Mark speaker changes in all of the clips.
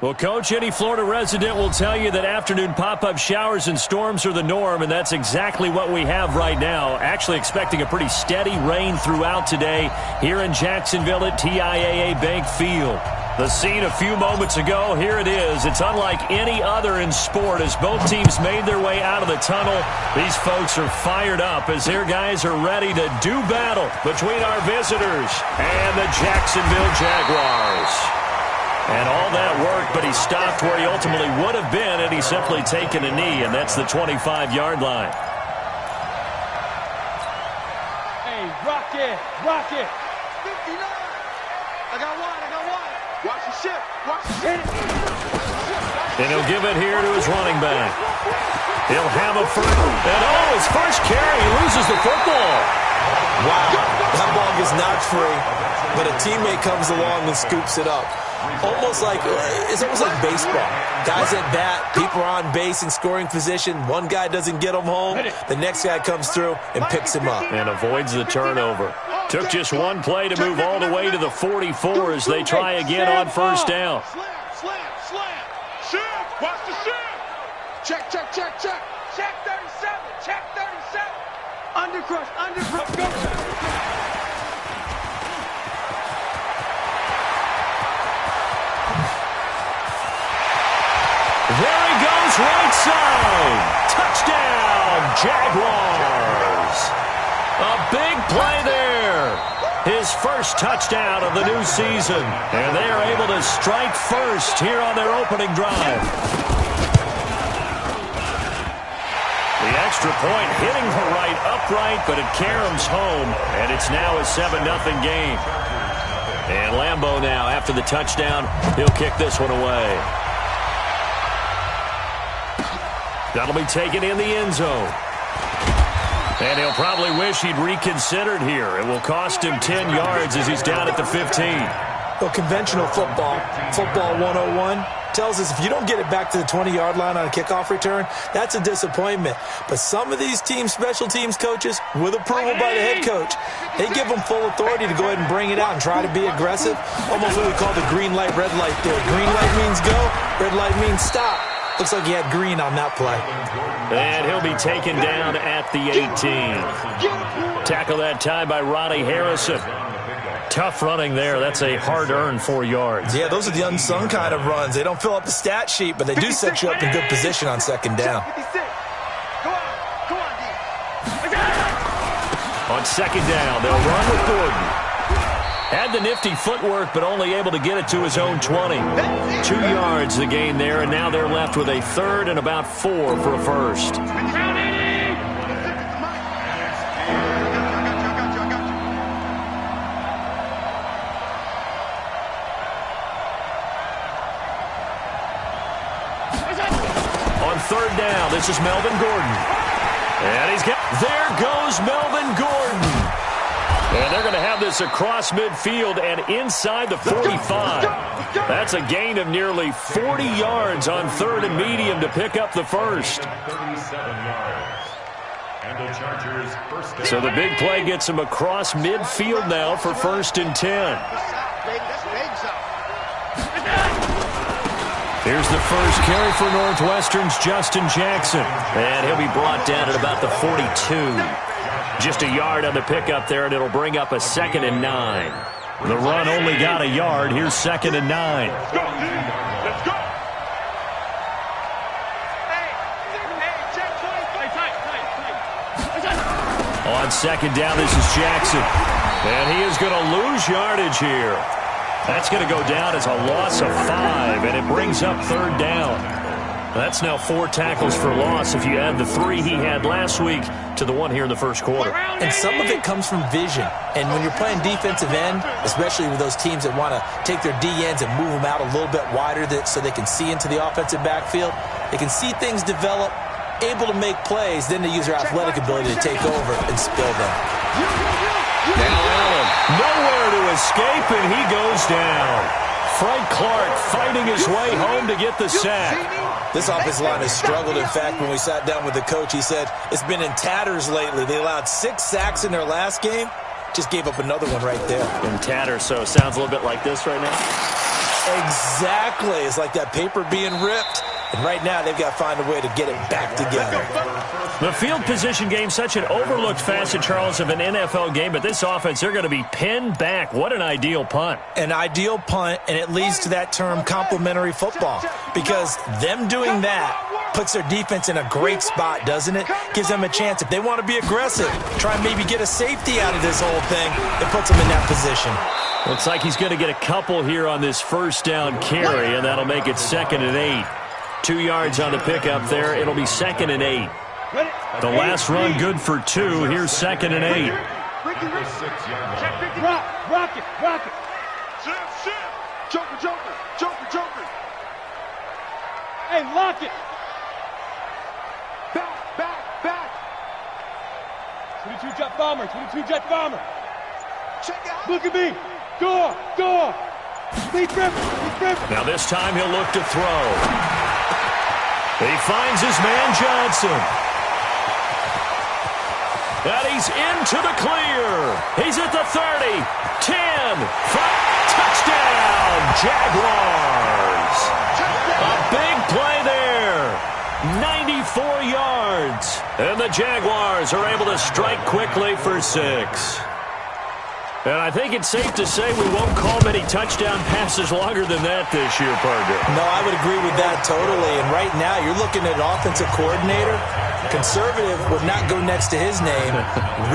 Speaker 1: Well, Coach, any Florida resident will tell you that afternoon pop-up showers and storms are the norm, and that's exactly what we have right now. Actually expecting a pretty steady rain throughout today here in Jacksonville at TIAA Bank Field. The scene a few moments ago, here it is. It's unlike any other in sport as both teams made their way out of the tunnel. These folks are fired up as their guys are ready to do battle between our visitors and the Jacksonville Jaguars. And all that work, but he stopped where he ultimately would have been had he simply taken a knee, and that's the 25-yard line.
Speaker 2: Hey, rock it, rock it. 59. I got one. Watch the ship, watch the ship.
Speaker 1: And he'll give it here to his running back. He'll have a first, and his first carry, he loses the football.
Speaker 3: Wow, that ball gets knocked free, but a teammate comes along and scoops it up. It's almost like baseball. Guys at bat, people are on base in scoring position. One guy doesn't get him home. The next guy comes through and picks him up.
Speaker 1: And avoids the turnover. Took just one play to move all the way to the 44 as they try again on first down.
Speaker 2: Slam. Shift, watch the shift. Check. Check 37. Undercrush, go.
Speaker 1: There he goes, right side. Touchdown, Jaguars. A big play there. His first touchdown of the new season. And they are able to strike first here on their opening drive. The extra point hitting the right upright, but it caroms home. And it's now a 7-0 game. And Lambeau now, after the touchdown, he'll kick this one away. That'll be taken in the end zone. And he'll probably wish he'd reconsidered here. It will cost him 10 yards as he's down at the 15.
Speaker 3: Well, conventional football 101, tells us if you don't get it back to the 20-yard line on a kickoff return, that's a disappointment. But some of these special teams coaches, with approval by the head coach, they give them full authority to go ahead and bring it out and try to be aggressive. Almost what we call the green light, red light theory. Green light means go, red light means stop. Looks like he had green on that play.
Speaker 1: And he'll be taken down at the 18. Tackle that time by Ronnie Harrison. Tough running there. That's a hard-earned 4 yards.
Speaker 3: Yeah, those are the unsung kind of runs. They don't fill up the stat sheet, but they do set you up in good position on second down.
Speaker 1: On second down, they'll run with Gordon. Had the nifty footwork, but only able to get it to his own 20. 2 yards the gain there, and now they're left with a third and about 4 for a first. On third down, this is Melvin Gordon. And there goes Melvin Gordon. And they're going to have this across midfield and inside the 45. That's a gain of nearly 40 yards on third and medium to pick up the first. So the big play gets him across midfield now for 1st and 10. Here's the first carry for Northwestern's Justin Jackson. And he'll be brought down at about the 42. Just a yard on the pickup there, and it'll bring up a 2nd and 9. The run only got a yard. Here's 2nd and 9.
Speaker 2: Let's go.
Speaker 1: On second down, this is Jackson. And he is going to lose yardage here. That's going to go down as a loss of 5, and it brings up third down. That's now 4 tackles for loss if you add the 3 he had last week to the 1 here in the first quarter.
Speaker 3: And some of it comes from vision. And when you're playing defensive end, especially with those teams that want to take their D-ends and move them out a little bit wider so they can see into the offensive backfield, they can see things develop, able to make plays, then they use their athletic ability to take over and spill them.
Speaker 1: Now Allen, nowhere to escape, and he goes down. Frank Clark fighting his way home to get the sack.
Speaker 3: This offensive line has struggled. In fact, when we sat down with the coach, he said it's been in tatters lately. They allowed 6 sacks in their last game. Just gave up another one right there.
Speaker 1: In tatters, so it sounds a little bit like this right now.
Speaker 3: Exactly. It's like that paper being ripped. And right now, they've got to find a way to get it back together.
Speaker 1: The field position game, such an overlooked facet, Charles, of an NFL game. But this offense, they're going to be pinned back. What an ideal punt.
Speaker 3: An ideal punt, and it leads to that term complementary football. Because them doing that puts their defense in a great spot, doesn't it? Gives them a chance. If they want to be aggressive, try and maybe get a safety out of this whole thing, it puts them in that position.
Speaker 1: Looks like he's going to get a couple here on this first down carry, and that'll make it 2nd and 8. 2 yards on the pickup there. It'll be 2nd and 8. The last run good for 2. Here's 2nd and 8.
Speaker 2: Rock it. Joker. Hey, lock it. Back. 22-jet bomber. Check out. Look at me. Go. Lead Griffin.
Speaker 1: Now this time he'll look to throw. He finds his man Johnson. And he's into the clear. He's at the 30, 10, 5, touchdown, Jaguars. A big play there. 94 yards. And the Jaguars are able to strike quickly for 6. And I think it's safe to say we won't call many touchdown passes longer than that this year, partner.
Speaker 3: No, I would agree with that totally. And right now, you're looking at an offensive coordinator. Conservative would not go next to his name.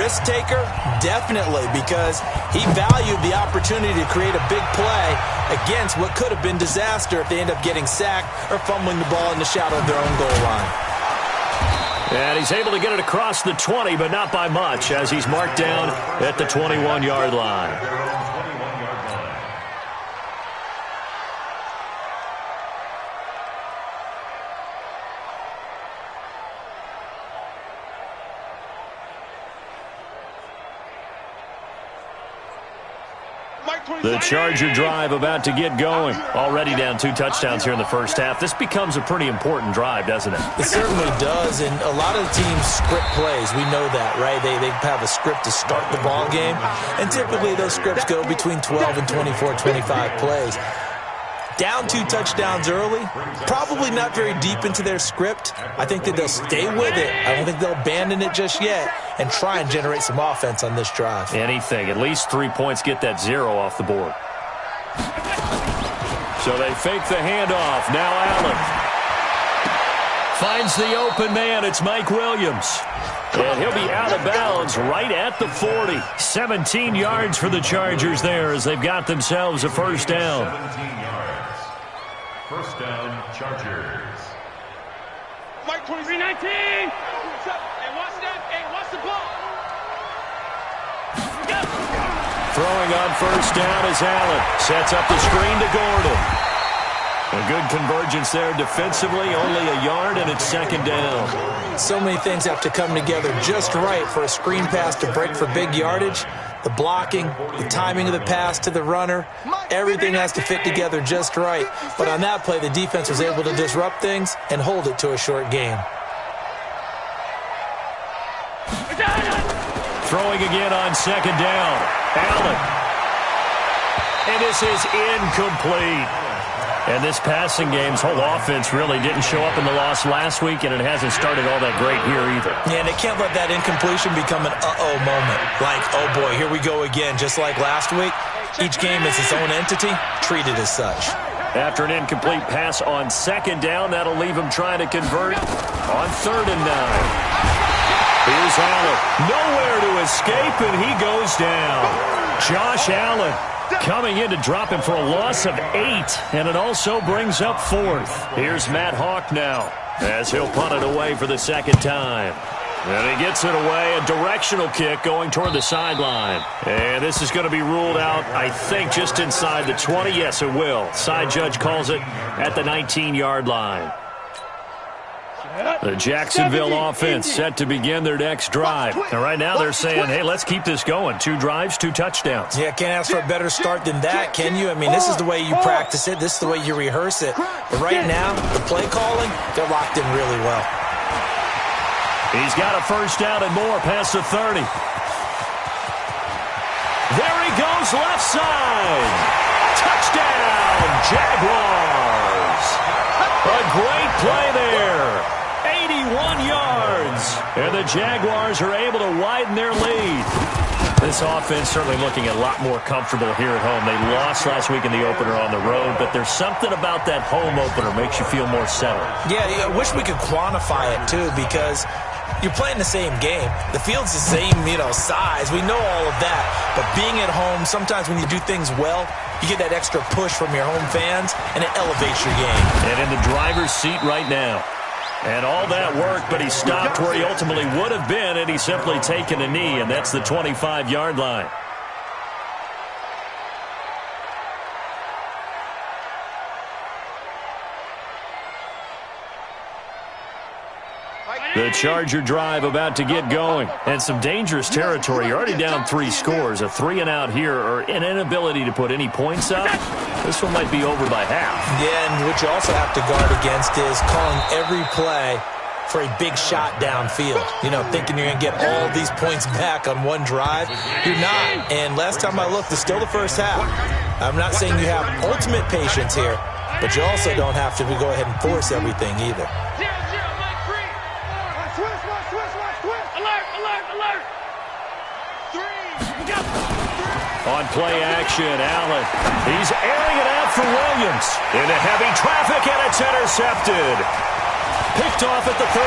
Speaker 3: Risk taker, definitely, because he valued the opportunity to create a big play against what could have been disaster if they end up getting sacked or fumbling the ball in the shadow of their own goal line.
Speaker 1: And he's able to get it across the 20, but not by much, as he's marked down at the 21-yard line. The Charger drive about to get going. Already down 2 touchdowns here in the first half. This becomes a pretty important drive, doesn't it?
Speaker 3: It certainly does, and a lot of the teams script plays. We know that, right? They have a script to start the ball game, and typically those scripts go between 12 and 24, 25 plays. Down 2 touchdowns early, probably not very deep into their script. I think that they'll stay with it. I don't think they'll abandon it just yet and try and generate some offense on this drive.
Speaker 1: Anything. At least 3 points, get that 0 off the board. So they fake the handoff. Now Allen finds the open man. It's Mike Williams. And he'll be out of bounds right at the 40. 17 yards for the Chargers there as they've got themselves a first down.
Speaker 4: 17 yards. First down, Chargers.
Speaker 2: Mike 23-19. Hey, watch that. Hey, watch the ball.
Speaker 1: Throwing on first down is Allen. Sets up the screen to Gordon. A good convergence there defensively. Only a yard, and it's 2nd down.
Speaker 3: So many things have to come together just right for a screen pass to break for big yardage. The blocking, the timing of the pass to the runner, everything has to fit together just right. But on that play, the defense was able to disrupt things and hold it to a short game.
Speaker 1: Throwing again on 2nd down. Allen. And this is incomplete. And this passing game's whole offense really didn't show up in the loss last week, and it hasn't started all that great here either.
Speaker 3: Yeah, and they can't let that incompletion become an uh-oh moment. Like, oh boy, here we go again, just like last week. Each game is its own entity, treated as such.
Speaker 1: After an incomplete pass on 2nd down, that'll leave him trying to convert on 3rd and 9. Here's Allen. Nowhere to escape, and he goes down. Josh Allen coming in to drop him for a loss of 8, and it also brings up 4th. Here's Matt Hawk now as he'll punt it away for the 2nd time. And he gets it away, a directional kick going toward the sideline. And this is going to be ruled out, I think, just inside the 20. Yes, it will. Side judge calls it at the 19-yard line. The Jacksonville offense set to begin their next drive. And right now they're saying, hey, let's keep this going. 2 drives, 2 touchdowns.
Speaker 3: Yeah, can't ask for a better start than that, can you? I mean, this is the way you practice it. This is the way you rehearse it. But right now, the play calling, they're locked in really well.
Speaker 1: He's got a first down and more past the 30. There he goes, left side. Touchdown, Jaguars. A great play there. 81 yards. And the Jaguars are able to widen their lead. This offense certainly looking a lot more comfortable here at home. They lost last week in the opener on the road, but there's something about that home opener makes you feel more settled.
Speaker 3: Yeah, I wish we could quantify it, too, because you're playing the same game. The field's the same, size. We know all of that. But being at home, sometimes when you do things well, you get that extra push from your home fans, and it elevates your game.
Speaker 1: And in the driver's seat right now. And all that work, but he stopped where he ultimately would have been, and he's simply taken a knee, and that's the 25-yard line. The Charger drive about to get going. And some dangerous territory. You're already down 3 scores. A 3-and-out here, or an inability to put any points up. This one might be over by half.
Speaker 3: Yeah, and what you also have to guard against is calling every play for a big shot downfield. Thinking you're going to get all these points back on one drive. You're not. And last time I looked, it's still the first half. I'm not saying you have ultimate patience here, but you also don't have to go ahead and force everything either.
Speaker 1: On play action, Allen. He's airing it out for Williams. Into heavy traffic, and it's intercepted. Picked off at the 38.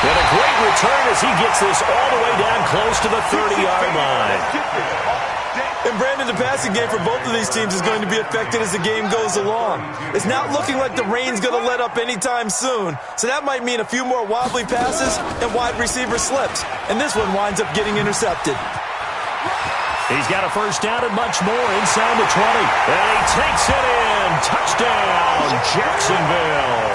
Speaker 1: And a great return as he gets this all the way down close to the 30-yard line.
Speaker 3: And Brandon, the passing game for both of these teams is going to be affected as the game goes along. It's not looking like the rain's going to let up anytime soon, so that might mean a few more wobbly passes and wide receiver slips. And this one winds up getting intercepted.
Speaker 1: He's got a first down and much more inside the 20. And he takes it in. Touchdown, Jacksonville.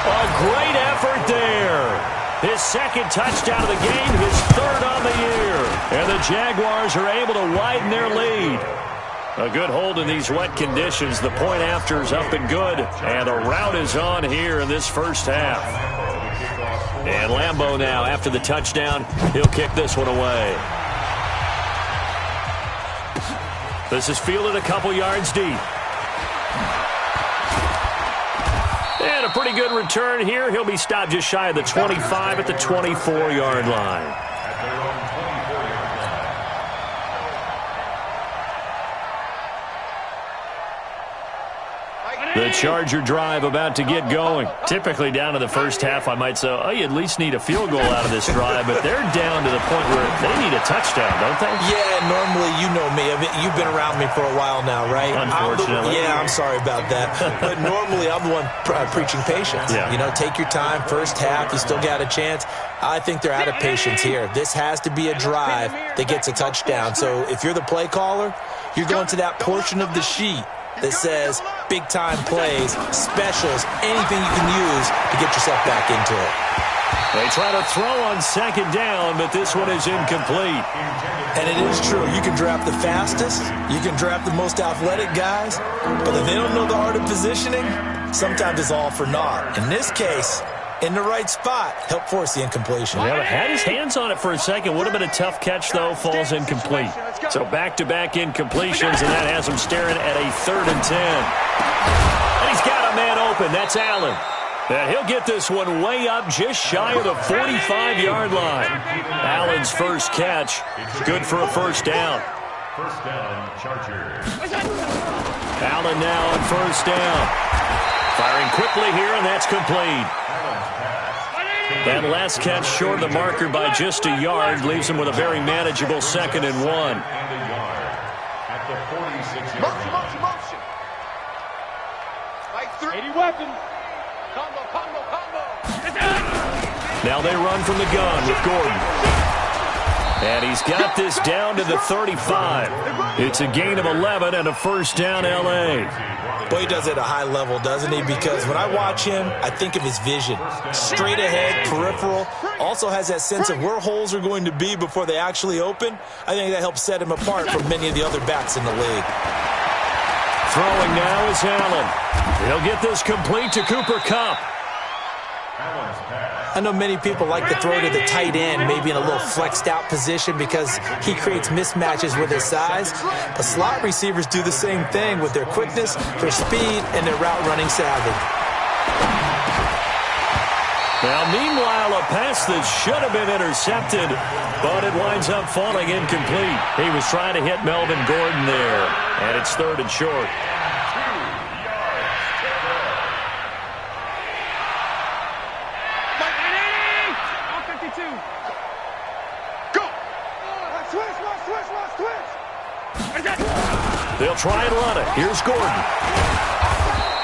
Speaker 1: A great effort there. His second touchdown of the game, his third on the year. And the Jaguars are able to widen their lead. A good hold in these wet conditions. The point after is up and good. And the route is on here in this first half. And Lambeau now, after the touchdown, he'll kick this one away. This is fielded a couple yards deep. And a pretty good return here. He'll be stopped just shy of the 25 at the 24-yard line. The Charger drive about to get going. Typically down to the first half, I might say, you at least need a field goal out of this drive, but they're down to the point where they need a touchdown, don't they?
Speaker 3: Yeah, normally, you know me. I mean, you've been around me for a while now, right?
Speaker 1: Unfortunately.
Speaker 3: I'm sorry about that. But normally, I'm the one preaching patience.
Speaker 1: Yeah.
Speaker 3: Take your time. First half, you still got a chance. I think they're out of patience here. This has to be a drive that gets a touchdown. So if you're the play caller, you're going to that portion of the sheet that says big-time plays, specials, anything you can use to get yourself back into it.
Speaker 1: They try to throw on second down, but this one is incomplete.
Speaker 3: And it is true. You can draft the fastest. You can draft the most athletic guys. But if they don't know the art of positioning, sometimes it's all for naught. In this case, in the right spot, help force the incompletion.
Speaker 1: Yeah, had his hands on it for a second. Would have been a tough catch, though. Falls incomplete. So back-to-back incompletions, and that has him staring at a 3rd and 10. And he's got a man open. That's Allen. And he'll get this one way up just shy of the 45-yard line. Allen's first catch. Good for a first down.
Speaker 4: First down, Chargers.
Speaker 1: Allen now on first down. Firing quickly here, and that's complete. That last catch short of the marker by just a yard leaves him with a very manageable 2nd and 1.
Speaker 4: At the 46-yard line.
Speaker 2: Motion. Like 80 weapons. Combo.
Speaker 1: Now they run from the gun with Gordon. And he's got this down to the 35. It's a gain of 11 and a first down, L.A.
Speaker 3: Boy, he does it at a high level, doesn't he? Because when I watch him, I think of his vision. Straight ahead, peripheral. Also has that sense of where holes are going to be before they actually open. I think that helps set him apart from many of the other backs in the league.
Speaker 1: Throwing now is Allen. He'll get this complete to Cooper Kupp.
Speaker 4: Allen's pass
Speaker 3: I know many people like to throw to the tight end, maybe in a little flexed out position because he creates mismatches with his size. But slot receivers do the same thing with their quickness, their speed, and their route running savvy.
Speaker 1: Now, meanwhile, a pass that should have been intercepted, but it winds up falling incomplete. He was trying to hit Melvin Gordon there, and it's 3rd and short. They'll try and run it. Here's Gordon.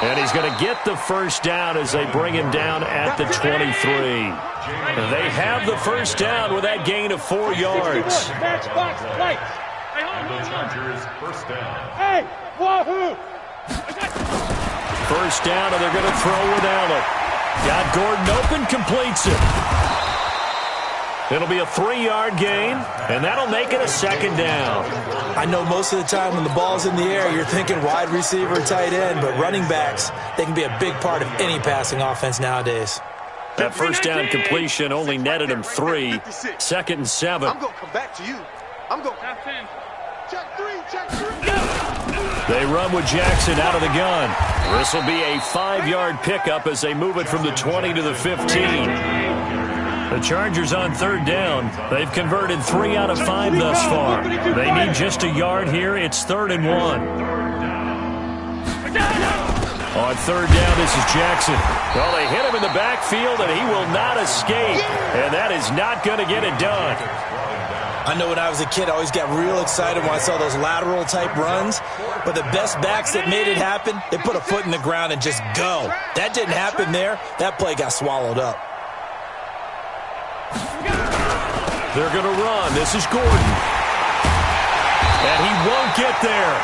Speaker 1: And he's going to get the first down as they bring him down at the 23. And they have the first down with that gain of 4 yards.
Speaker 4: And the Chargers first down.
Speaker 2: Hey, wahoo!
Speaker 1: First down, and they're going to throw without it. Got Gordon open, completes it. It'll be a 3-yard gain, and that'll make it a 2nd down.
Speaker 3: I know most of the time when the ball's in the air, you're thinking wide receiver, tight end, but running backs, they can be a big part of any passing offense nowadays.
Speaker 1: That first down completion only netted him 3. 2nd and 7.
Speaker 2: I'm going to come back to you. I'm going to... Check 3, check 3.
Speaker 1: They run with Jackson out of the gun. This will be a 5-yard pickup as they move it from the 20 to the 15. The Chargers on 3rd down. They've converted 3 out of 5 thus far. They need just a yard here. It's 3rd and 1. On 3rd down, this is Jackson. Well, they hit him in the backfield, and he will not escape. And that is not going to get it done.
Speaker 3: I know when I was a kid, I always got real excited when I saw those lateral-type runs. But the best backs that made it happen, they put a foot in the ground and just go. That didn't happen there. That play got swallowed up.
Speaker 1: They're going to run. This is Gordon. And he won't get there.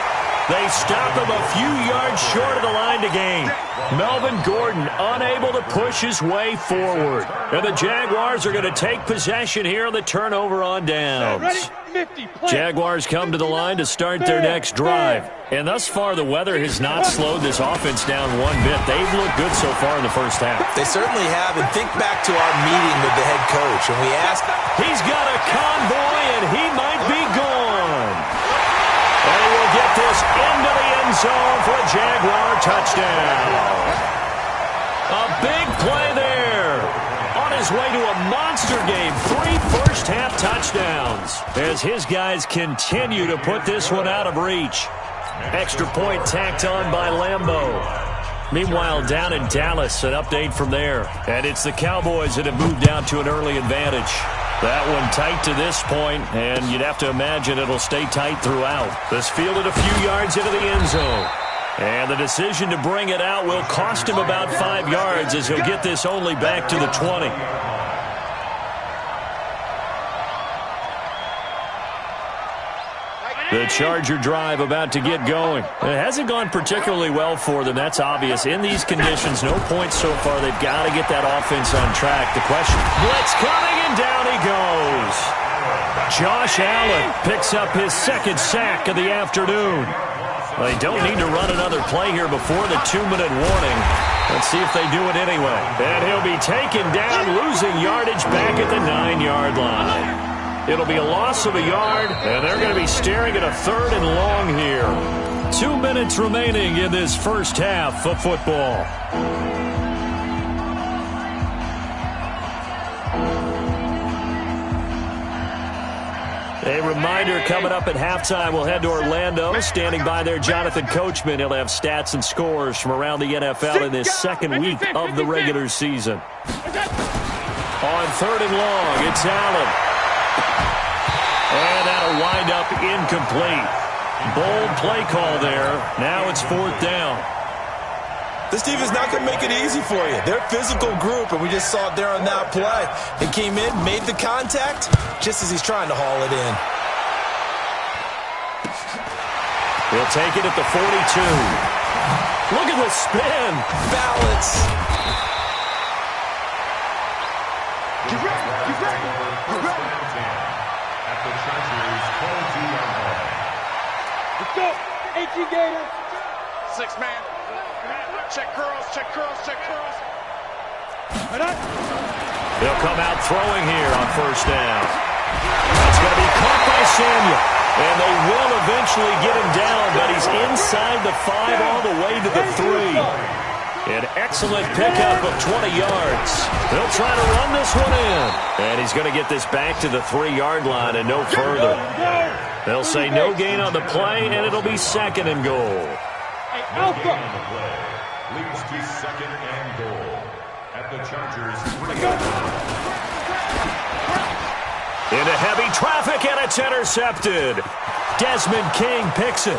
Speaker 1: They stop him a few yards short of the line to gain. Melvin Gordon unable to push his way forward. And the Jaguars are going to take possession here on the turnover on downs. Jaguars come to the line to start their next drive. And thus far, the weather has not slowed this offense down one bit. They've looked good so far in the first half.
Speaker 3: They certainly have. And think back to our meeting with the head coach. And we asked,
Speaker 1: he's got a convoy, and he might be gone. And he will get this into the end zone for a Jaguar touchdown. A big play there. On his way to a monster game. 3 first-half touchdowns as his guys continue to put this one out of reach. Extra point tacked on by Lambeau. Meanwhile, down in Dallas, an update from there. And it's the Cowboys that have moved out to an early advantage. That one tight to this point, and you'd have to imagine it'll stay tight throughout. This fielded a few yards into the end zone. And the decision to bring it out will cost him about 5 yards as he'll get this only back to the 20. The Charger drive about to get going. It hasn't gone particularly well for them, that's obvious. In these conditions, no points so far. They've got to get that offense on track. The question, blitz coming, and down he goes. Josh Allen picks up his 2nd sack of the afternoon. They don't need to run another play here before the 2-minute warning. Let's see if they do it anyway. And he'll be taken down, losing yardage back at the 9-yard line. It'll be a loss of a yard, and they're going to be staring at a 3rd and long here. 2 minutes remaining in this first half of football. A reminder coming up at halftime, we'll head to Orlando. Standing by there, Jonathan Coachman. He'll have stats and scores from around the NFL in this 2nd week of the regular season. On 3rd and long, it's Allen. And that'll wind up incomplete. Bold play call there. Now it's 4th down.
Speaker 3: This team is not going to make it easy for you. They're a physical group, and we just saw it there on that play. They came in, made the contact, just as he's trying to haul it in.
Speaker 1: He'll take it at the 42. Look at the spin.
Speaker 3: Balance.
Speaker 2: Get ready, get ready, get ready.
Speaker 4: At the Chargers 22-yard line.
Speaker 2: Let's go. 18 Gators.
Speaker 5: 6 man. Check curls, check curls, check curls.
Speaker 2: Right on.
Speaker 1: They'll come out throwing here on first down. It's going to be caught by Samuel. And they will eventually get him down, but he's inside the 5 all the way to the 3. An excellent pickup of 20 yards. They'll try to run this one in. And he's going to get this back to the 3-yard line and no further. They'll say no gain on the play, and it'll be 2nd and goal.
Speaker 4: Alpha leads to 2nd and goal at the Chargers 3.
Speaker 1: Into heavy traffic, and it's intercepted. Desmond King picks it.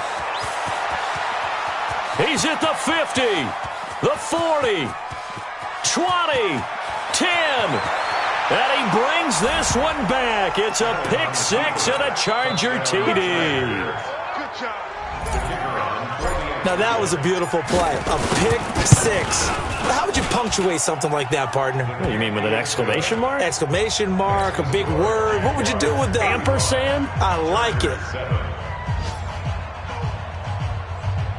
Speaker 1: He's at the 50, the 40, 20, 10. And he brings this one back. It's a pick 6 and a Charger TD.
Speaker 2: Good job.
Speaker 3: Now, that was a beautiful play. A pick 6. How would you punctuate something like that, partner?
Speaker 1: What, you mean with an exclamation mark?
Speaker 3: Exclamation mark, a big word. What would you do with that?
Speaker 1: Ampersand?
Speaker 3: I like it.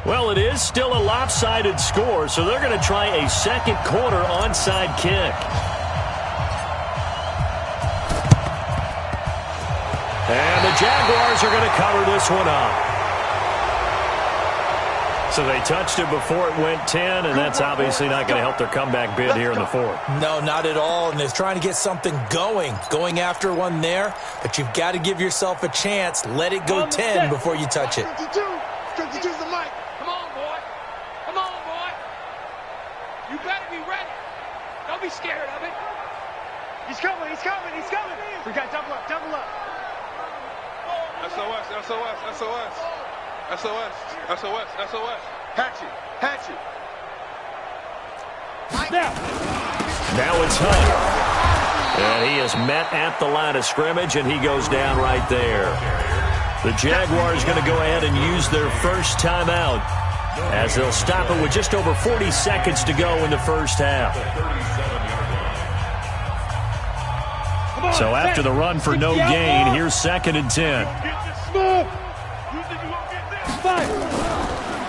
Speaker 1: Well, it is still a lopsided score, so they're going to try a second quarter onside kick. And the Jaguars are going to cover this one up. So they touched it before it went 10, and that's obviously not going to help their comeback bid here in the 4th.
Speaker 3: No, not at all, and they're trying to get something going after one there, but you've got to give yourself a chance. Let it go 10 before you touch it.
Speaker 2: 52's the mic. Come on, boy. Come on, boy. You better be ready. Don't be scared of it. He's coming, he's coming, he's coming. We got double up, double up. SOS, SOS, SOS. SOS, SOS, SOS. Hatchet, hatchet.
Speaker 1: Now it's Hunt. And he is met at the line of scrimmage, and he goes down right there. The Jaguars going to go ahead and use their first timeout as they'll stop it with just over 40 seconds to go in the first half. So after the run for no gain, here's 2nd and 10.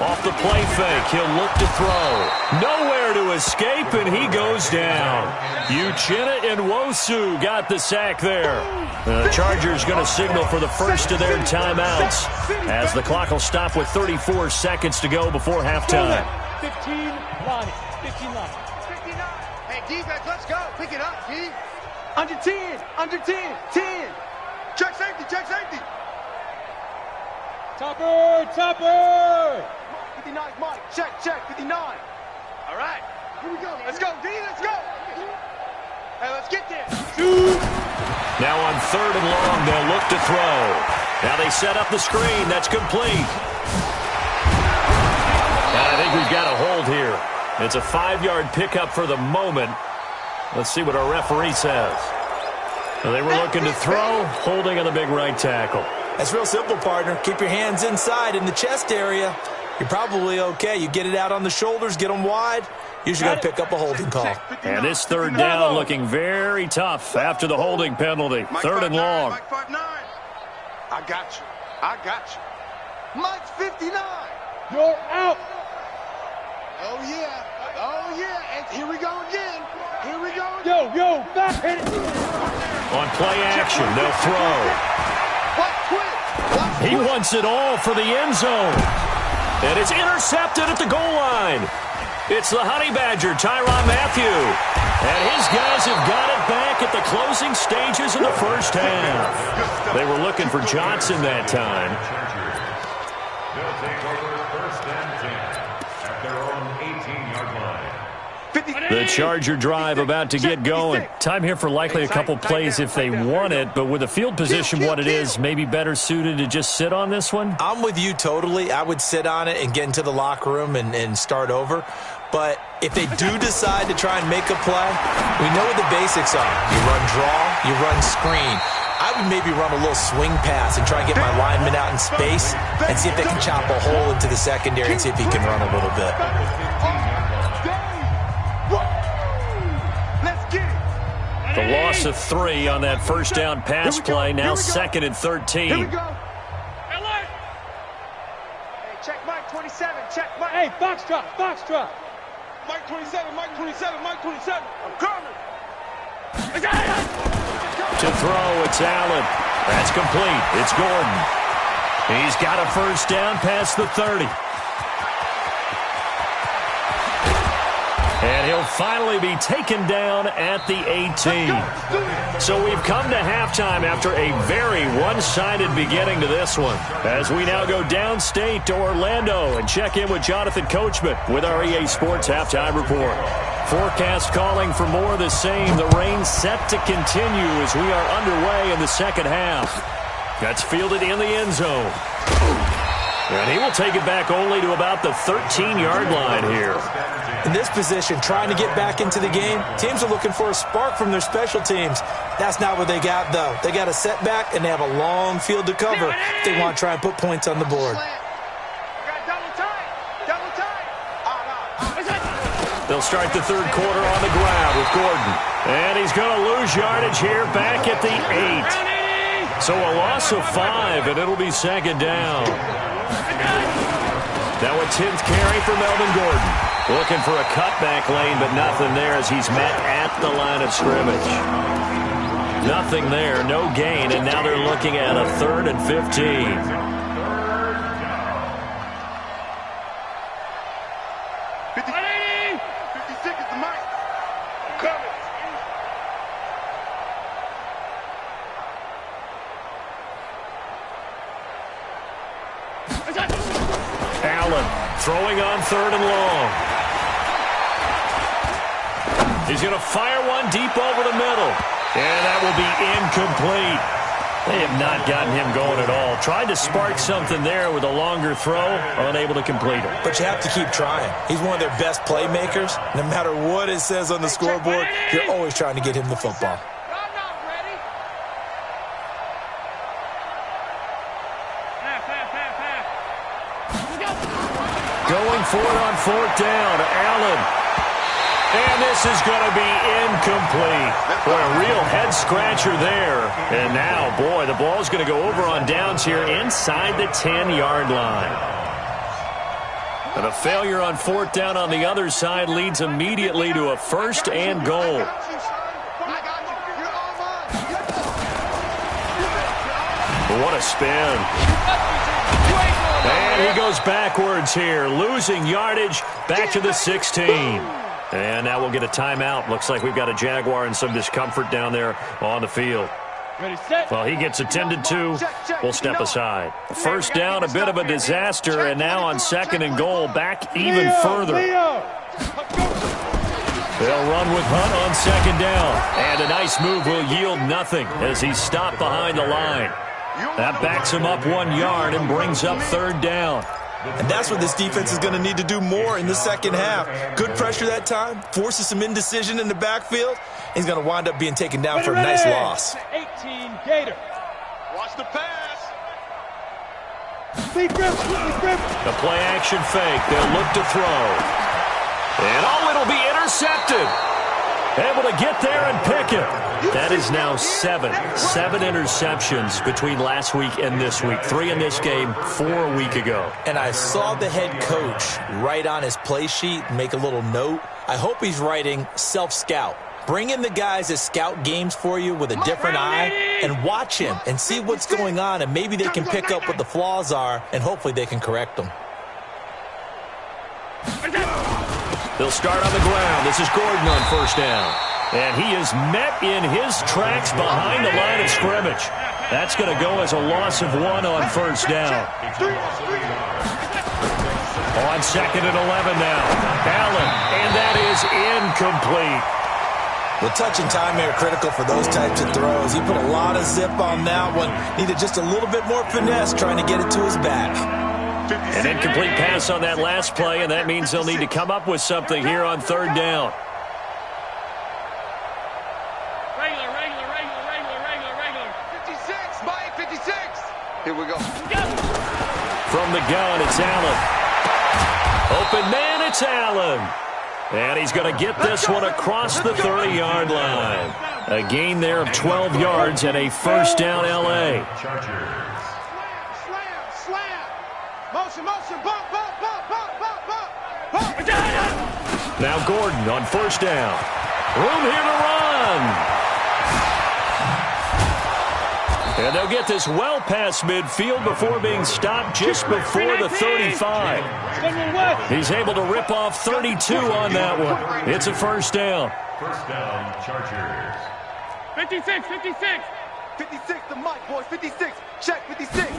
Speaker 1: Off the play fake, he'll look to throw. Nowhere to escape, and he goes down. Uchenna Nwosu got the sack there. The Chargers going to signal for the first of their timeouts as the clock will stop with 34 seconds to go before halftime.
Speaker 2: 15 line. 15 line. 59. Hey, defense, let's go. Pick it up, D. Under 10. Under 10. 10. Check safety. Check safety. Topper. Topper. 59, Mike. Check. Check. 59. All right. Here we go. Let's go, D. Let's go. Hey, let's get there.
Speaker 1: Now on 3rd and long, they'll look to throw. Now they set up the screen. That's complete. And I think we've got a hold here. It's a 5-yard pickup for the moment. Let's see what our referee says. Well, they were looking to throw, holding on the big right tackle.
Speaker 3: That's real simple, partner. Keep your hands inside in the chest area. You're probably okay. You get it out on the shoulders, get them wide. Usually got to pick up a holding call.
Speaker 1: And this 3rd down looking very tough after the holding penalty. 3rd and long.
Speaker 2: Mike 59. I got you. I got you. Mike's 59. You're out. Oh, yeah. Oh, yeah. And here we go again. Here we go again. Yo, back. Hit it.
Speaker 1: On play action, they'll throw. He wants it all for the end zone. And it's intercepted at the goal line. It's the Honey Badger, Tyrann Mathieu. And his guys have got it back at the closing stages of the first half. They were looking for Johnson that time.
Speaker 4: They'll take over 1st and 10 at their own 18-yard line.
Speaker 1: The Charger drive about to get going. Time here for likely a couple plays if they want it, but with the field position what it is, maybe better suited to just sit on this one?
Speaker 3: I'm with you totally. I would sit on it and get into the locker room and start over. But if they do decide to try and make a play, we know what the basics are. You run draw, you run screen. I would maybe run a little swing pass and try and get my lineman out in space and see if they can chop a hole into the secondary and see if he can run a little bit.
Speaker 1: The loss of 3 on that first down pass play. Now 2nd and 13.
Speaker 2: Here we go. Hey, check Mike 27. Check Mike. Hey, Foxtrot. Foxtrot. Mike 27. Mike 27. Mike 27. I'm coming.
Speaker 1: throw. It's Allen. That's complete. It's Gordon. He's got a first down past the 30. And he'll finally be taken down at the 18. So we've come to halftime after a very one-sided beginning to this one, as we now go downstate to Orlando and check in with Jonathan Coachman with our EA Sports Halftime Report. Forecast calling for more of the same. The rain set to continue as we are underway in the second half. That's fielded in the end zone. And he will take it back only to about the 13-yard line here.
Speaker 3: In this position, trying to get back into the game, teams are looking for a spark from their special teams. That's not what they got, though. They got a setback, and they have a long field to cover if they want to try and put points on the board.
Speaker 1: They'll start the third quarter on the ground with Gordon. And he's going to lose yardage here back at the 8. So a loss of 5, and it'll be second down. Now a 10th carry for Melvin Gordon. Looking for a cutback lane, but nothing there as he's met at the line of scrimmage. Nothing there, no gain, and now they're looking at a 3rd and 15.
Speaker 2: 56 is the mic. Coming.
Speaker 1: Allen throwing on 3rd and long. He's going to fire one deep over the middle. And that will be incomplete. They have not gotten him going at all. Tried to spark something there with a longer throw, unable to complete it.
Speaker 3: But you have to keep trying. He's one of their best playmakers. No matter what it says on the scoreboard, you're always trying to get him the football.
Speaker 1: Going for it on 4th down. Allen. And this is going to be incomplete. Boy, a real head-scratcher there. And now, boy, the ball's going to go over on downs here inside the 10-yard line. And a failure on 4th down on the other side leads immediately to a 1st and goal. What a spin. And he goes backwards here, losing yardage back to the 16. And now we'll get a timeout. Looks like we've got a Jaguar in some discomfort down there on the field. Well, he gets attended to. We'll step aside. First down, a bit of a disaster, and now on 2nd and goal, back even further. They'll run with Hunt on 2nd down. And a nice move will yield nothing as he's stopped behind the line. That backs him up 1 yard and brings up 3rd down.
Speaker 3: And that's what this defense is going to need to do more in the second half. Good pressure that time, forces some indecision in the backfield. He's going to wind up being taken down for a nice loss.
Speaker 2: 18 Gator. Watch the pass.
Speaker 1: The play action fake. They'll look to throw. And it'll be intercepted. Able to get there and pick it. That is now 7 interceptions between last week and this week. 3 in this game, 4 a week ago.
Speaker 3: And I saw the head coach write on his play sheet, make a little note. I hope he's writing self-scout. Bring in the guys that scout games for you with a different eye and watch him and see what's going on, and maybe they can pick up what the flaws are, and hopefully they can correct them.
Speaker 1: They'll start on the ground. This is Gordon on 1st down. And he is met in his tracks behind the line of scrimmage. That's going to go as a loss of 1 on 1st down. On 2nd and 11 now. Allen, and that is incomplete.
Speaker 3: The touch and time are critical for those types of throws. He put a lot of zip on that one. Needed just a little bit more finesse trying to get it to his back.
Speaker 1: An incomplete pass on that last play, and that means they'll need to come up with something here on 3rd down.
Speaker 2: Regular. 56, Mike, 56. Here we go.
Speaker 1: From the gun, it's Allen. Open man, it's Allen. And he's going to get this one across the 30-yard line. A gain there of 12 yards and a 1st down, L.A.
Speaker 2: Motion, bump.
Speaker 1: Now Gordon on 1st down. Room here to run. And they'll get this well past midfield before being stopped just before the 35. He's able to rip off 32 on that one. It's a first down.
Speaker 4: First down, Chargers.
Speaker 2: 56, 56. 56 to Mike, boys. 56. Check 56.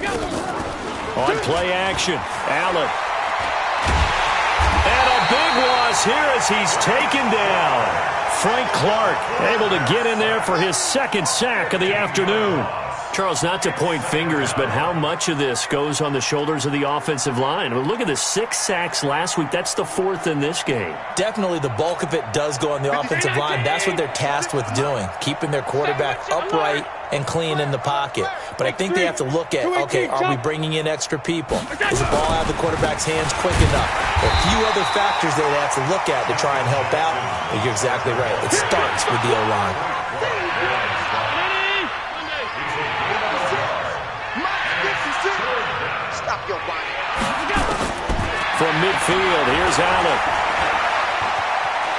Speaker 1: On play action, Allen. And a big loss here as he's taken down. Frank Clark able to get in there for his second sack of the afternoon. Charles, not to point fingers, but how much of this goes on the shoulders of the offensive line? I mean, look at the 6 sacks last week. That's the 4th in this game.
Speaker 3: Definitely the bulk of it does go on the offensive line. That's what they're tasked with doing, keeping their quarterback upright and clean in the pocket. But I think they have to look at, okay, are we bringing in extra people? Is the ball out of the quarterback's hands quick enough? There are a few other factors they have to look at to try and help out. But you're exactly right. It starts with the O-line.
Speaker 1: From midfield, here's Allen.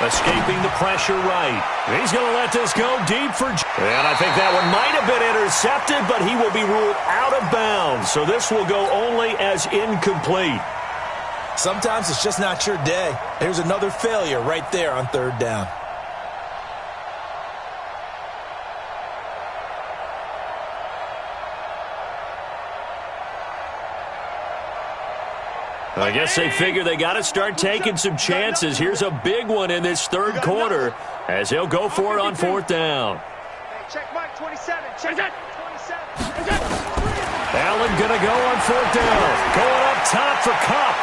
Speaker 1: Escaping the pressure right. He's going to let this go deep for... And I think that one might have been intercepted, but he will be ruled out of bounds. So this will go only as incomplete.
Speaker 3: Sometimes it's just not your day. There's another failure right there on 3rd down.
Speaker 1: I guess they figure they got to start taking some chances. Here's a big one in this 3rd quarter as he'll go for it on 4th down.
Speaker 2: Check Mike, 27. Check it. 27.
Speaker 1: Allen going to go on 4th down. Going up top for Kupp.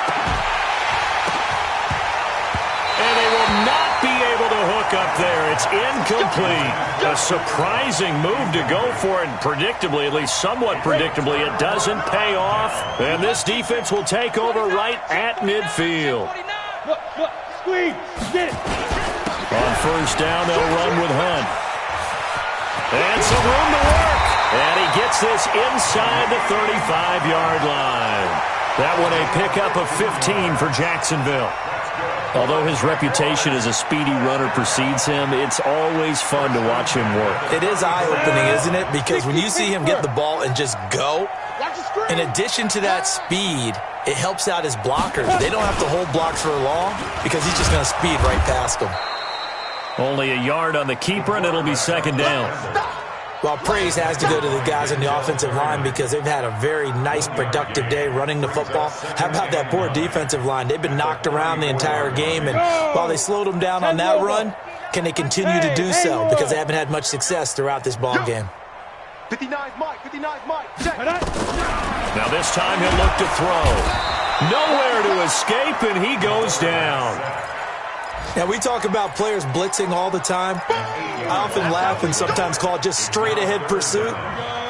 Speaker 1: And they will not be able to hook up there. It's incomplete. A surprising move to go for it. And predictably, at least somewhat predictably, it doesn't pay off. And this defense will take over right at midfield.
Speaker 2: Squeeze. Get it.
Speaker 1: On 1st down, they'll run with Hunt. And some room to work. And he gets this inside the 35-yard line. That one a pickup of 15 for Jacksonville. Although his reputation as a speedy runner precedes him, it's always fun to watch him work.
Speaker 3: It is eye-opening, isn't it? Because when you see him get the ball and just go, in addition to that speed, it helps out his blockers. They don't have to hold blocks for long because he's just going to speed right past them.
Speaker 1: Only a yard on the keeper, and it'll be 2nd down.
Speaker 3: Well, praise has to go to the guys on the offensive line because they've had a very nice, productive day running the football. How about that poor defensive line? They've been knocked around the entire game, and while they slowed them down on that run, can they continue to do so? Because they haven't had much success throughout this ball game.
Speaker 2: 59's Mike. 59's Mike. Check.
Speaker 1: Now this time he'll look to throw. Nowhere to escape, and he goes down.
Speaker 3: Now, we talk about players blitzing all the time. I often laugh and sometimes call it just straight-ahead pursuit.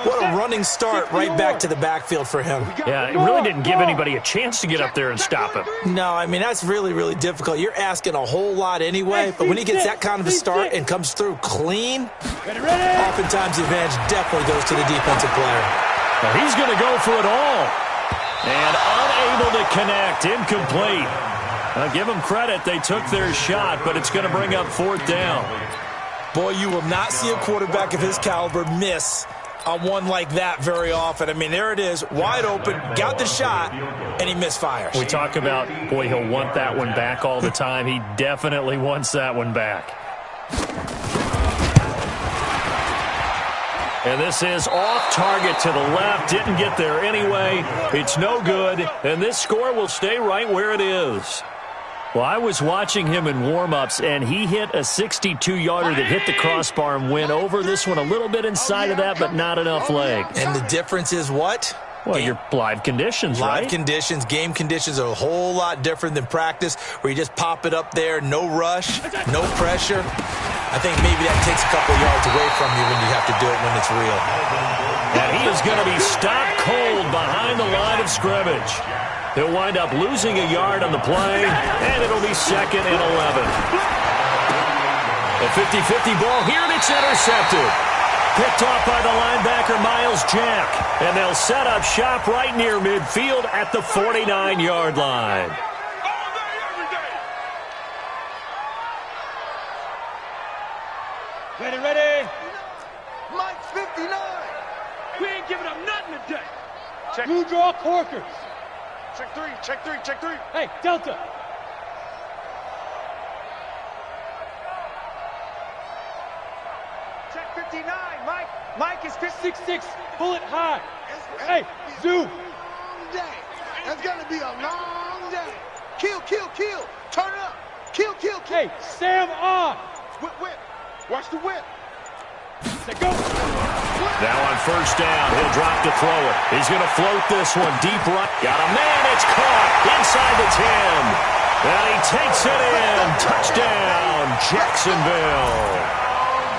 Speaker 3: What a running start right back to the backfield for him.
Speaker 1: Yeah, it really didn't give anybody a chance to get up there and stop him.
Speaker 3: No, I mean, that's really, really difficult. You're asking a whole lot anyway, but when he gets that kind of a start and comes through clean, oftentimes the advantage definitely goes to the defensive player.
Speaker 1: Now he's going to go for it all. And unable to connect, incomplete. Now give them credit, they took their shot, but it's going to bring up 4th down.
Speaker 3: Boy, you will not see a quarterback of his caliber miss on one like that very often. I mean, there it is, wide open, got the shot, and he misfires.
Speaker 1: We talk about, boy, he'll want that one back all the time. He definitely wants that one back. And this is off target to the left. Didn't get there anyway. It's no good. And this score will stay right where it is. Well, I was watching him in warm-ups, and he hit a 62-yarder that hit the crossbar and went over. This one a little bit inside of that, but not enough leg.
Speaker 3: And the difference is what?
Speaker 1: Well, your live conditions, right?
Speaker 3: Live conditions, game conditions are a whole lot different than practice, where you just pop it up there, no rush, no pressure. I think maybe that takes a couple yards away from you when you have to do it when it's real.
Speaker 1: And he is going to be stopped cold behind the line of scrimmage. He'll wind up losing a yard on the play, and it'll be 2nd and 11. A 50-50 ball here, and it's intercepted. Picked off by the linebacker, Miles Jack. And they'll set up shop right near midfield at the 49-yard line.
Speaker 2: Ready. Mike 59.
Speaker 5: We ain't giving up nothing today.
Speaker 2: Check.
Speaker 5: Blue draw corkers.
Speaker 2: Check three, check three, check three.
Speaker 5: Hey, Delta.
Speaker 2: Check 59, Mike. Mike is
Speaker 5: 6-6, bullet high. Hey, Zoo.
Speaker 2: Long day. It's gonna be a long day. Kill, kill, kill. Turn up. Kill, kill, kill.
Speaker 5: Hey, Sam on.
Speaker 2: Whip, whip. Watch the whip.
Speaker 5: Let go.
Speaker 1: Now on first down, he'll drop to throw it. He's going to float this one deep right. Got a man. It's caught inside the 10. And he takes it in. Touchdown, Jacksonville.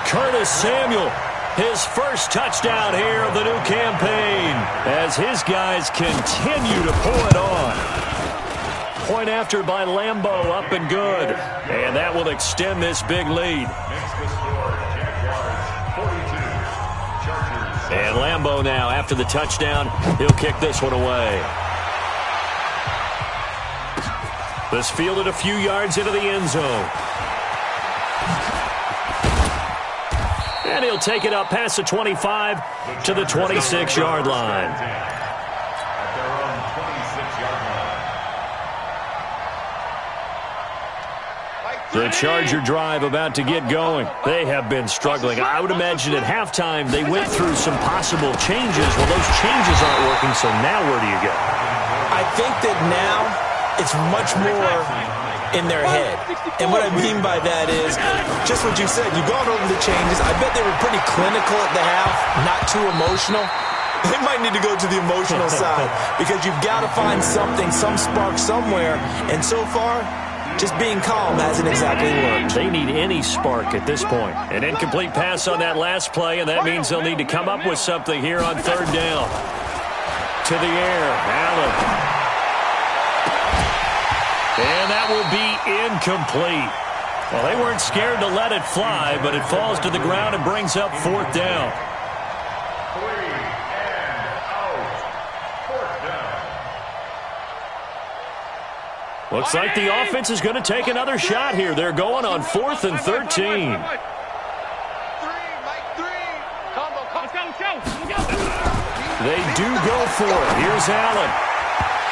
Speaker 1: Curtis Samuel, his first touchdown here of the new campaign as his guys continue to pull it on. Point after by Lambeau, up and good. And that will extend this big lead. And Lambeau now, after the touchdown, he'll kick this one away. This fielded a few yards into the end zone. And he'll take it up past the 25 to the 26-yard line. The Charger drive about to get going. They have been struggling. I would imagine at halftime they went through some possible changes. Well, those changes aren't working, so now where do you go?
Speaker 3: I think that now it's much more in their head. And what I mean by that is just what you said. You've gone over the changes. I bet they were pretty clinical at the half, not too emotional. They might need to go to the emotional side because you've got to find something, some spark somewhere. And so far, just being calm hasn't exactly worked.
Speaker 1: They need any spark at this point. An incomplete pass on that last play, and that means they'll need to come up with something here on third down. To the air, Allen. And that will be incomplete. Well, they weren't scared to let it fly, but it falls to the ground and brings up fourth down. Looks like the offense is going to take another shot here. They're going on 4th and 13. They do go for it. Here's Allen.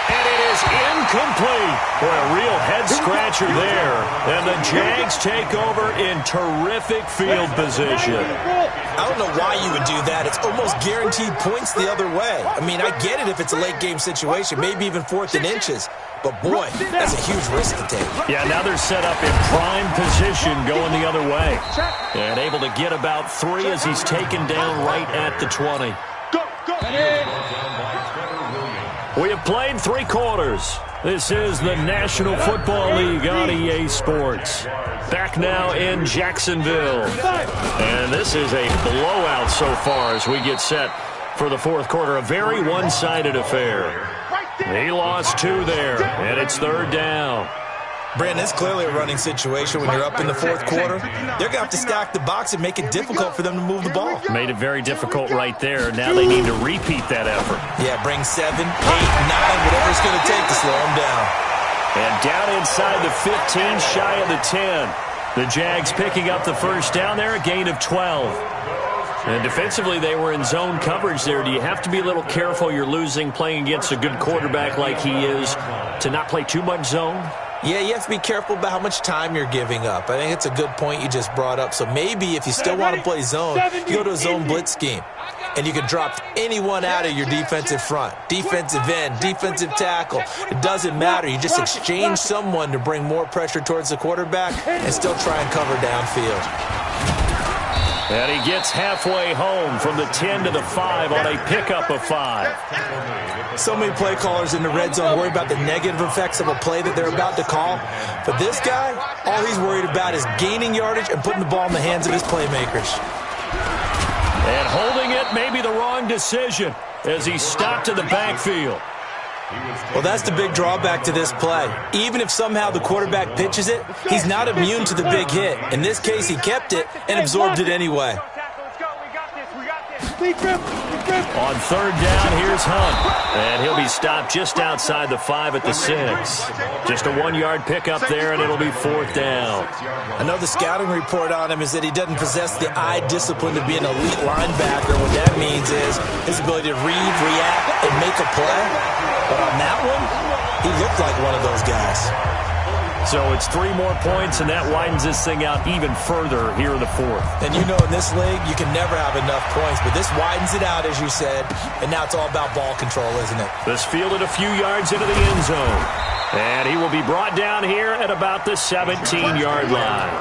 Speaker 1: And it is incomplete. Boy, a real head-scratcher there. And the Jags take over in terrific field position.
Speaker 3: I don't know why you would do that. It's almost guaranteed points the other way. I mean, I get it if it's a late-game situation, maybe even 4th and inches. But, boy, that's a huge risk to take.
Speaker 1: Yeah, now they're set up in prime position going the other way. And able to get about 3 as he's taken down right at the 20. We have played 3 quarters. This is the National Football League on EA Sports. Back now in Jacksonville. And this is a blowout so far as we get set for the 4th quarter. A very one-sided affair. He lost 2 there, and it's third down.
Speaker 3: Brandon, it's clearly a running situation when you're up in the 4th quarter. They're going to have to stack the box and make it difficult for them to move the ball.
Speaker 1: Made it very difficult right there. Now they need to repeat that effort.
Speaker 3: Yeah, bring 7, 8, 9, whatever it's going to take to slow them down.
Speaker 1: And down inside the 15, shy of the 10. The Jags picking up the first down there, a gain of 12. And defensively, they were in zone coverage there. Do you have to be a little careful? You're losing playing against a good quarterback like he is to not play too much zone?
Speaker 3: Yeah, you have to be careful about how much time you're giving up. I think it's a good point you just brought up. So maybe if you still want to play zone, you go to a zone blitz scheme. And you can drop anyone out of your defensive front. Defensive end, defensive tackle. It doesn't matter. You just exchange someone to bring more pressure towards the quarterback and still try and cover downfield.
Speaker 1: And he gets halfway home from the 10 to the 5 on a pickup of 5.
Speaker 3: So many play callers in the red zone worry about the negative effects of a play that they're about to call. But this guy, all he's worried about is gaining yardage and putting the ball in the hands of his playmakers.
Speaker 1: And holding it may be the wrong decision as he stopped in the backfield.
Speaker 3: Well, that's the big drawback to this play. Even if somehow the quarterback pitches it, he's not immune to the big hit. In this case, he kept it and absorbed it anyway.
Speaker 1: On third down, here's Hunt. And he'll be stopped just outside the 5 at the 6. Just a 1-yard pickup there, and it'll be fourth down.
Speaker 3: I know the scouting report on him is that he doesn't possess the eye discipline to be an elite linebacker. What that means is his ability to read, react, and make a play. But on that one, he looked like one of those guys.
Speaker 1: So it's 3 more points, and that widens this thing out even further here in the fourth.
Speaker 3: And you know in this league, you can never have enough points, but this widens it out, as you said, and now it's all about ball control, isn't it?
Speaker 1: This fielded a few yards into the end zone. And he will be brought down here at about the 17-yard line.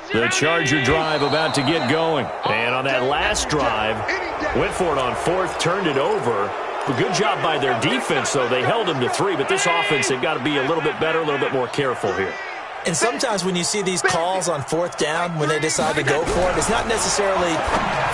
Speaker 1: The Charger drive about to get going. And on that last drive, went for it on fourth, turned it over. A good job by their defense, though. They held them to 3, but this offense, they've got to be a little bit better, a little bit more careful here.
Speaker 3: And sometimes when you see these calls on fourth down, when they decide to go for it, it's not necessarily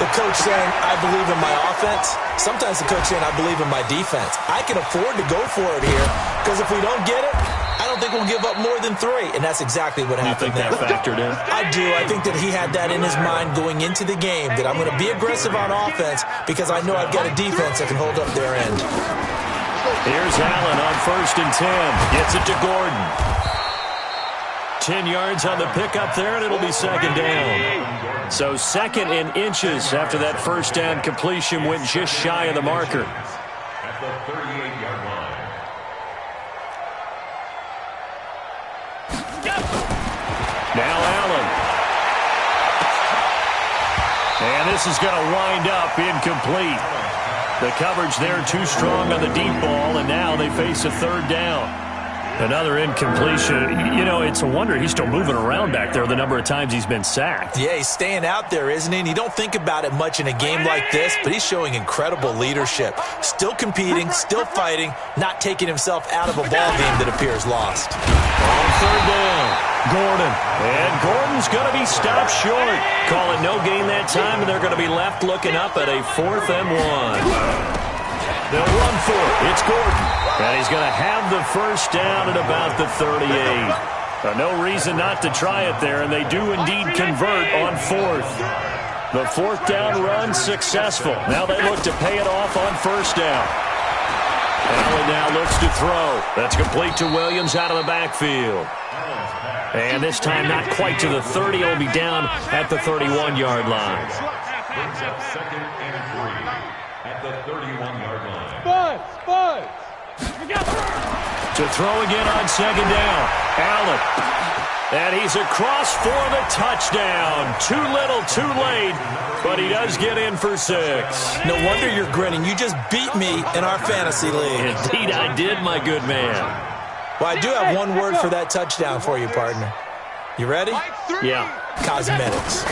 Speaker 3: the coach saying, I believe in my offense. Sometimes the coach saying, I believe in my defense. I can afford to go for it here, because if we don't get it, I don't think we'll give up more than 3, and that's exactly what happened there.
Speaker 1: You think that factored in?
Speaker 3: I do. I think that he had that in his mind going into the game, that I'm going to be aggressive on offense because I know I've got a defense that can hold up their end.
Speaker 1: Here's Allen on 1st and 10. Gets it to Gordon. 10 yards on the pickup there, and it'll be second down. So 2nd and inches after that first down completion went just shy of the marker.
Speaker 4: At the 38-yard line.
Speaker 1: Now Allen. And this is going to wind up incomplete. The coverage there too strong on the deep ball, and now they face a third down. Another incompletion. You know, it's a wonder he's still moving around back there the number of times he's been sacked.
Speaker 3: Yeah, he's staying out there, isn't he? And you don't think about it much in a game like this, but he's showing incredible leadership. Still competing, still fighting, not taking himself out of a ball game that appears lost.
Speaker 1: On third down, Gordon. And Gordon's going to be stopped short. Call it no gain that time, and they're going to be left looking up at a 4th and 1. They'll run for it. It's Gordon. And he's going to have the first down at about the 38. No reason not to try it there, and they do indeed convert on 4th. The 4th down run successful. Now they look to pay it off on 1st down. Allen now looks to throw. That's complete to Williams out of the backfield. And this time not quite to the 30. It'll be down at the 31-yard line.
Speaker 4: Brings up 2nd and 3 at the 31-yard line.
Speaker 5: Spud!
Speaker 1: To throw again on 2nd down. Allen. And he's across for the touchdown. Too little, too late. But he does get in for 6.
Speaker 3: No wonder you're grinning. You just beat me in our fantasy league.
Speaker 1: Indeed I did, my good man.
Speaker 3: Well, I do have one word for that touchdown for you, partner. You ready?
Speaker 1: Yeah.
Speaker 3: Cosmetics.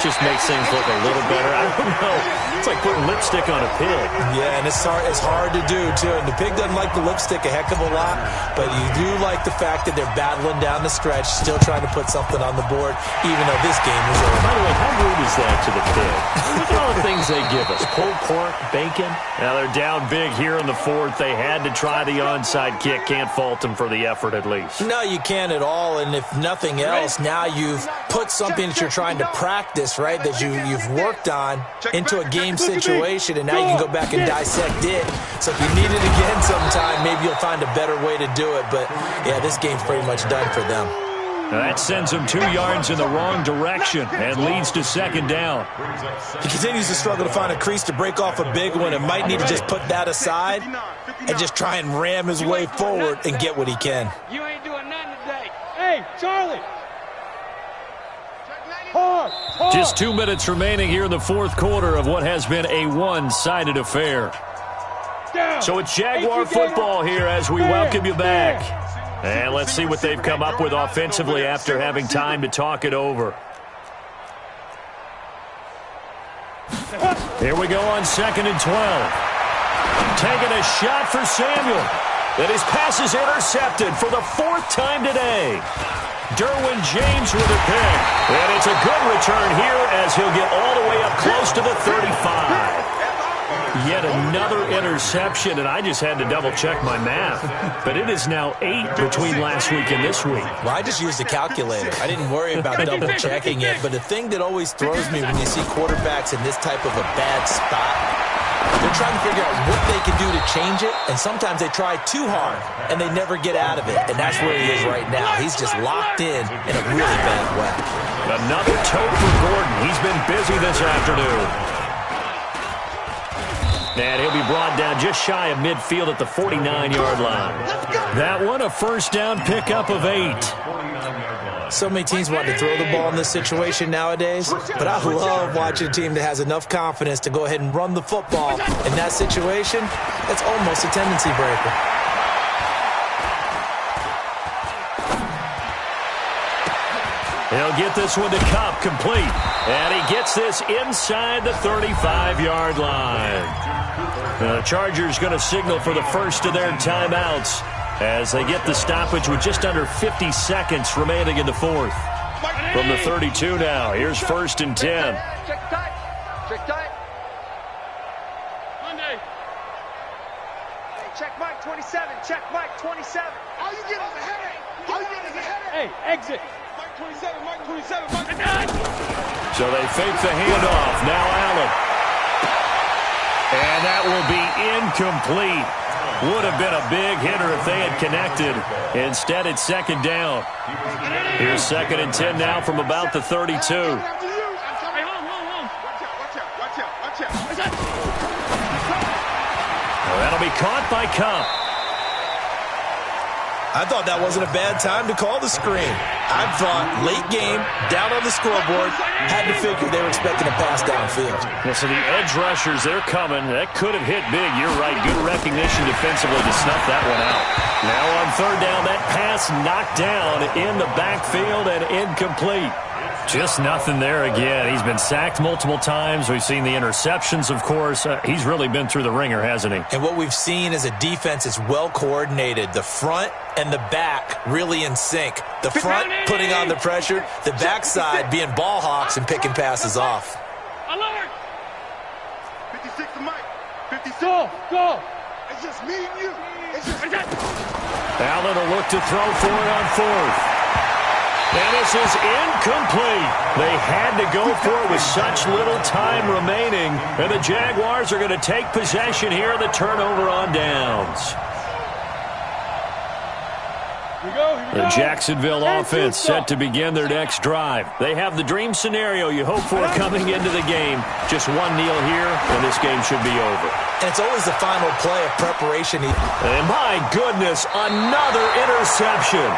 Speaker 1: Just makes things look a little better. I don't know. It's like putting lipstick on a pig.
Speaker 3: Yeah, and it's hard to do, too. And the pig doesn't like the lipstick a heck of a lot, but you do like the fact that they're battling down the stretch, still trying to put something on the board, even though this game is over.
Speaker 1: By the way, how rude is that to the pig? Look at all the things they give us. Pulled pork, bacon. Now they're down big here in the 4th. They had to try the onside kick. Can't fault them for the effort, at least.
Speaker 3: No, you can't at all, and if nothing else, now you've put something that you're trying to practice, right, that you've worked on into a game situation, and now you can go back and dissect it. So if you need it again sometime, maybe you'll find a better way to do it. But, yeah, this game's pretty much done for them.
Speaker 1: Now that sends him 2 yards in the wrong direction and leads to 2nd down.
Speaker 3: He continues to struggle to find a crease to break off a big one and might need to just put that aside and just try and ram his way forward and get what he can.
Speaker 5: You ain't doing nothing today. Hey, Charlie. Hard.
Speaker 1: Just 2 minutes remaining here in the 4th quarter of what has been a one-sided affair. So it's Jaguar football here as we welcome you back. And let's see what they've come up with offensively after having time to talk it over. Here we go on 2nd and 12. Taking a shot for Samuel. And his pass is intercepted for the 4th time today. Derwin James with a pick. And it's a good return here as he'll get all the way up close to the 35. Yet another interception, and I just had to double-check my math. But it is now 8 between last week and this week.
Speaker 3: Well, I just used a calculator. I didn't worry about double-checking it. But the thing that always throws me when you see quarterbacks in this type of a bad spot, they're trying to figure out what they can do to change it, and sometimes they try too hard, and they never get out of it. And that's where he is right now. He's just locked in a really bad way.
Speaker 1: Another tote for Gordon. He's been busy this afternoon. And he'll be brought down just shy of midfield at the 49-yard line. That one, a first down pickup of 8.
Speaker 3: So many teams want to throw the ball in this situation nowadays, but I love watching a team that has enough confidence to go ahead and run the football. In that situation, it's almost a tendency breaker.
Speaker 1: He'll get this one to Cup, complete. And he gets this inside the 35-yard line. The Chargers going to signal for the first of their timeouts as they get the stoppage with just under 50 seconds remaining in the fourth. From the 32 now, here's first and 10.
Speaker 2: Check tight. Check tight. Monday. Hey, check Mike 27. Check Mike 27. All you get is a headache. All you get is a headache.
Speaker 5: Hey, exit.
Speaker 2: Mike 27. Mike 27. Mike 27.
Speaker 1: So they fake the handoff. Now Allen. And that will be incomplete. Would have been a big hitter if they had connected. Instead, it's second down. Here's second and 10 now from about the 32.
Speaker 2: Hey, hold on. Watch out.
Speaker 1: Well, that'll be caught by Cup.
Speaker 3: I thought that wasn't a bad time to call the screen. I thought late game, down on the scoreboard, had to figure they were expecting a pass downfield.
Speaker 1: Well, so the edge rushers, they're coming. That could have hit big. You're right. Good recognition defensively to snuff that one out. Now on third down, that pass knocked down in the backfield and incomplete. Just nothing there again. He's been sacked multiple times. We've seen the interceptions, of course. He's really been through the ringer, hasn't he?
Speaker 3: And what we've seen is a defense that's well coordinated. The front and the back really in sync. The front putting on the pressure, the backside being ball hawks and picking passes off.
Speaker 2: Alert! 56 to Mike. 56.
Speaker 5: Go.
Speaker 2: It's just me and you. It's just
Speaker 1: Allen will look to throw for it on fourth. And this is incomplete. They had to go for it with such little time remaining. And the Jaguars are going to take possession here. The turnover on downs. The Jacksonville offense set to begin their next drive. They have the dream scenario you hope for coming into the game. Just one kneel here, and this game should be over.
Speaker 3: And it's always the final play of preparation.
Speaker 1: And my goodness, another interception.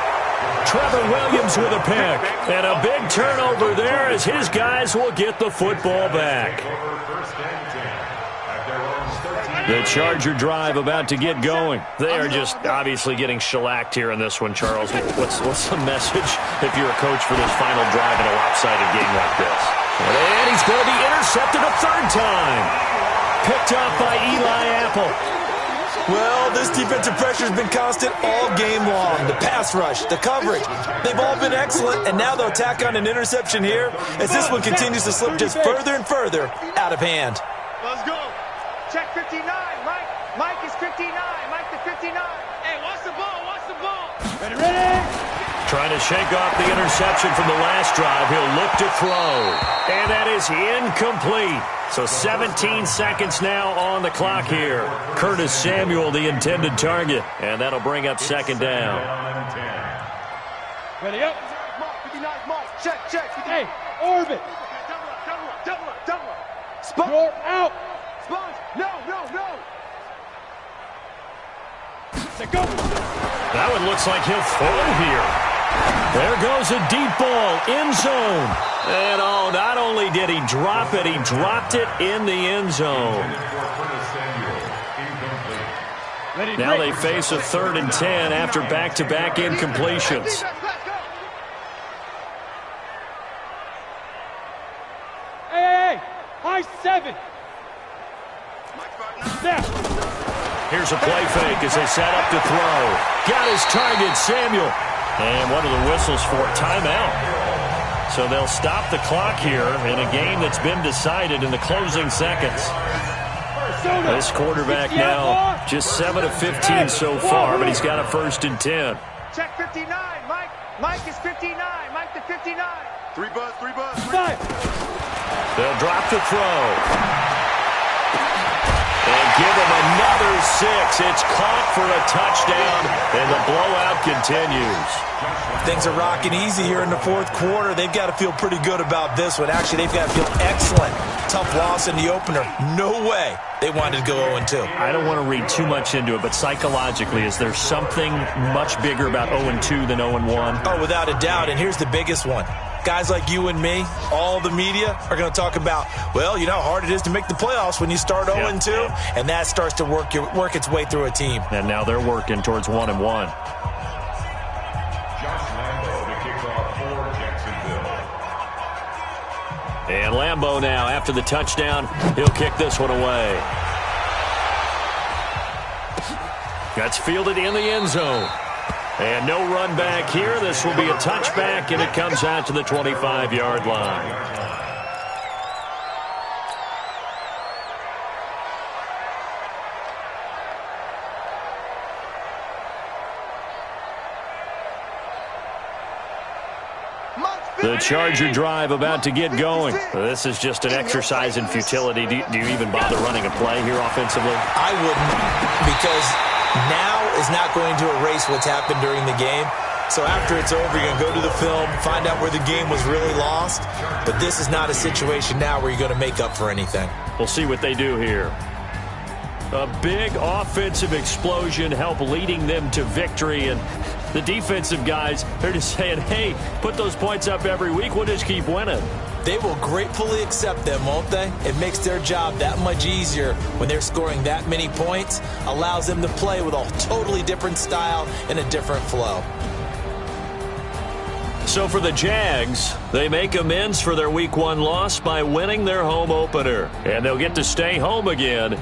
Speaker 1: Trevor Williams with a pick. And a big turnover there as his guys will get the football back. The Charger drive about to get going. They are just obviously getting shellacked here in this one, Charles. What's the message if you're a coach for this final drive in a lopsided game like this? And he's going to be intercepted a third time. Picked off by Eli Apple.
Speaker 3: Well, this defensive pressure has been constant all game long. The pass rush, the coverage, they've all been excellent, and now they'll tack on an interception here as this one continues to slip just further and further out of hand.
Speaker 2: Let's go. Check 59. Mike is 59. Mike to 59. Hey, watch the ball. Watch the ball.
Speaker 5: Ready?
Speaker 1: Trying to shake off the interception from the last drive. He'll look to throw. And that is incomplete. So 17 seconds now on the clock here. Curtis Samuel, the intended target. And that'll bring up second down.
Speaker 5: Ready up.
Speaker 2: 59, Mike. Check.
Speaker 5: Hey, orbit.
Speaker 2: Double up. Sponge.
Speaker 5: You're out.
Speaker 2: Sponge. No.
Speaker 5: Go.
Speaker 1: That one looks like he'll throw here. There goes a deep ball, end zone. And not only did he drop it, he dropped it in the end zone. Now they face a 3rd and 10 after back-to-back incompletions.
Speaker 5: Hey, high 7.
Speaker 1: Here's a play fake as they set up to throw. Got his target, Samuel. And what are the whistles for? Timeout. So they'll stop the clock here in a game that's been decided in the closing seconds. This quarterback now just 7 of 15 so far, but he's got a 1st and 10.
Speaker 2: Check 59. Mike is 59. Mike to 59. 3 buzz.
Speaker 1: They'll drop the throw. And give him another 6. It's caught for a touchdown, and the blowout continues.
Speaker 3: Things are rocking easy here in the 4th quarter. They've got to feel pretty good about this one. Actually, they've got to feel excellent. Tough loss in the opener. No way they wanted to go 0-2.
Speaker 1: I don't want to read too much into it, but psychologically, is there something much bigger about 0-2 than 0-1?
Speaker 3: Oh, without a doubt, and here's the biggest one. Guys like you and me, all the media, are going to talk about, well, you know how hard it is to make the playoffs when you start 0-2, and that starts to work its way through a team.
Speaker 1: And now they're working towards 1-1. And Lambeau now, after the touchdown, he'll kick this one away. That's fielded in the end zone. And no run back here. This will be a touchback, and it comes out to the 25-yard line. The Charger drive about to get going. This is just an exercise in futility. Do you even bother running a play here offensively?
Speaker 3: I wouldn't, because now is not going to erase what's happened during the game. So after it's over, you're going to go to the film, find out where the game was really lost. But this is not a situation now where you're going to make up for anything.
Speaker 1: We'll see what they do here. A big offensive explosion help leading them to victory, and the defensive guys, they're just saying, hey, put those points up every week. We'll just keep winning.
Speaker 3: They will gratefully accept them, won't they? It makes their job that much easier when they're scoring that many points. Allows them to play with a totally different style and a different flow.
Speaker 1: So for the Jags, they make amends for their Week 1 loss by winning their home opener. And they'll get to stay home again